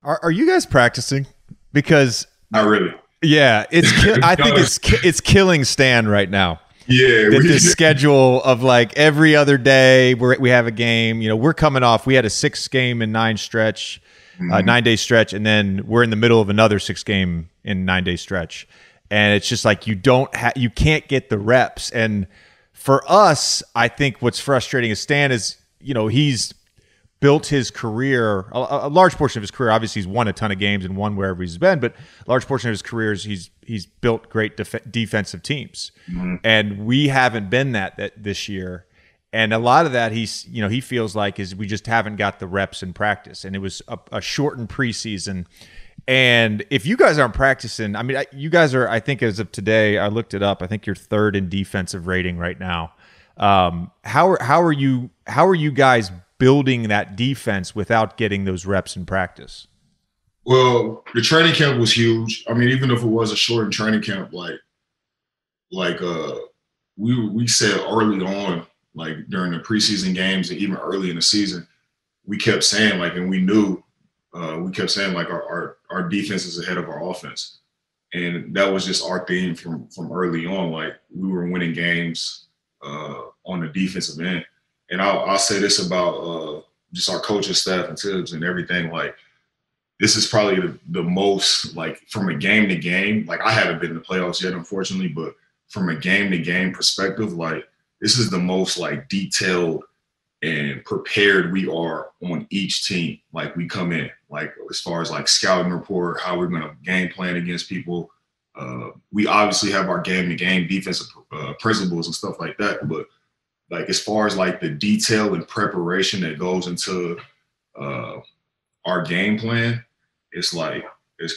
Are you guys practicing? Because Not really. yeah, I think it's killing Stan right now. Yeah, That this schedule of like every other day we have a game. We're coming off. We had a 6-game in 9 stretch, 9-day stretch, and then we're in the middle of another 6-game in 9-day stretch. And it's just like you can't get the reps. And for us, I think what's frustrating is Stan is he's built his career, a large portion of his career. Obviously, he's won a ton of games and won wherever he's been, but a large portion of his career is he's built great defensive teams, and we haven't been that this year. And a lot of that he feels like is we just haven't got the reps in practice, and it was a shortened preseason. And if you guys aren't practicing, I mean, you guys are. I think as of today, I looked it up. I think you're 3rd in defensive rating right now. How are you guys building that defense without getting those reps in practice? Well, the training camp was huge. I mean, even if it was a shortened training camp, we said early on, like during the preseason games and even early in the season, we kept saying and we knew we kept saying our defense is ahead of our offense, and that was just our theme from early on. Like we were winning games on the defensive end. And I'll say this about just our coaching staff and Tibbs and everything. Like, this is probably the most, from a game to game. Like, I haven't been in the playoffs yet, unfortunately, but from a game to game perspective, this is the most detailed and prepared we are on each team. Like, we come in, as far as scouting report, how we're going to game plan against people. We obviously have our game to game defensive principles and stuff like that, but as far as the detail and preparation that goes into our game plan, it's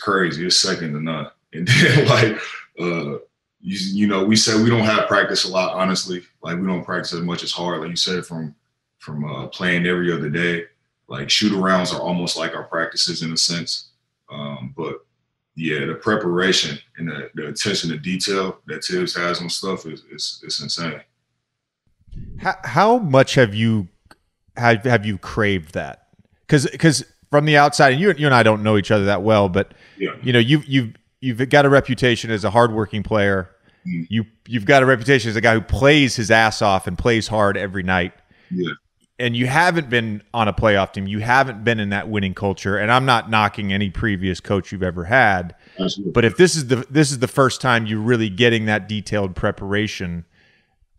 crazy. It's second to none. And then we said we don't have practice a lot, honestly. We don't practice as much as hard, like you said, from playing every other day. Shoot arounds are almost like our practices in a sense. But yeah, the preparation and the attention to detail that Tibbs has on stuff is insane. How much have you craved that? Because from the outside, and you and I don't know each other that well, but yeah. You've got a reputation as a hardworking player. You've got a reputation as a guy who plays his ass off and plays hard every night. Yeah. And you haven't been on a playoff team. You haven't been in that winning culture. And I'm not knocking any previous coach you've ever had. Absolutely. But if this is the first time you're really getting that detailed preparation,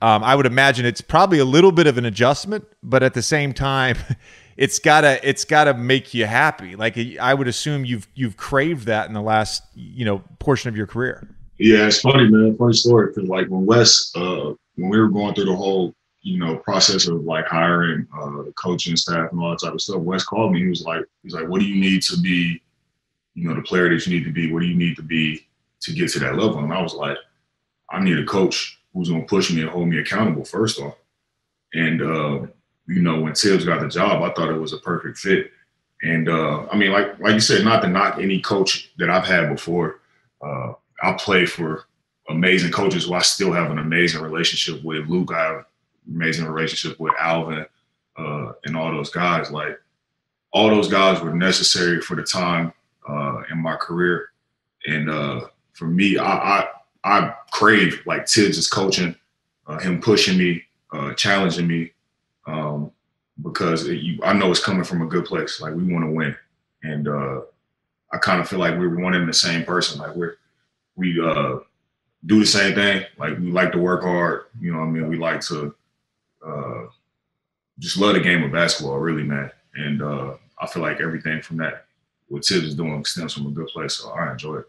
I would imagine it's probably a little bit of an adjustment, but at the same time, it's gotta make you happy. I would assume you've craved that in the last portion of your career. Yeah, it's funny, man. Funny story, because when Wes, when we were going through the whole process of hiring the coaching staff and all that type of stuff, Wes called me. He was like, what do you need to be, the player that you need to be? What do you need to be to get to that level? And I was like, I need a coach who's going to push me and hold me accountable, first off. And, when Tibbs got the job, I thought it was a perfect fit. And, I mean, like you said, not to knock any coach that I've had before. I play for amazing coaches who I still have an amazing relationship with. Luke, I have an amazing relationship with Alvin and all those guys. All those guys were necessary for the time in my career. And for me, I crave Tibbs' coaching, him pushing me, challenging me, because I know it's coming from a good place. We want to win, and I kind of feel like we're one and the same person. We do the same thing. We like to work hard. You know what I mean? We like to just love the game of basketball, really, man. And I feel like everything from that, what Tibbs is doing, stems from a good place. So I enjoy it.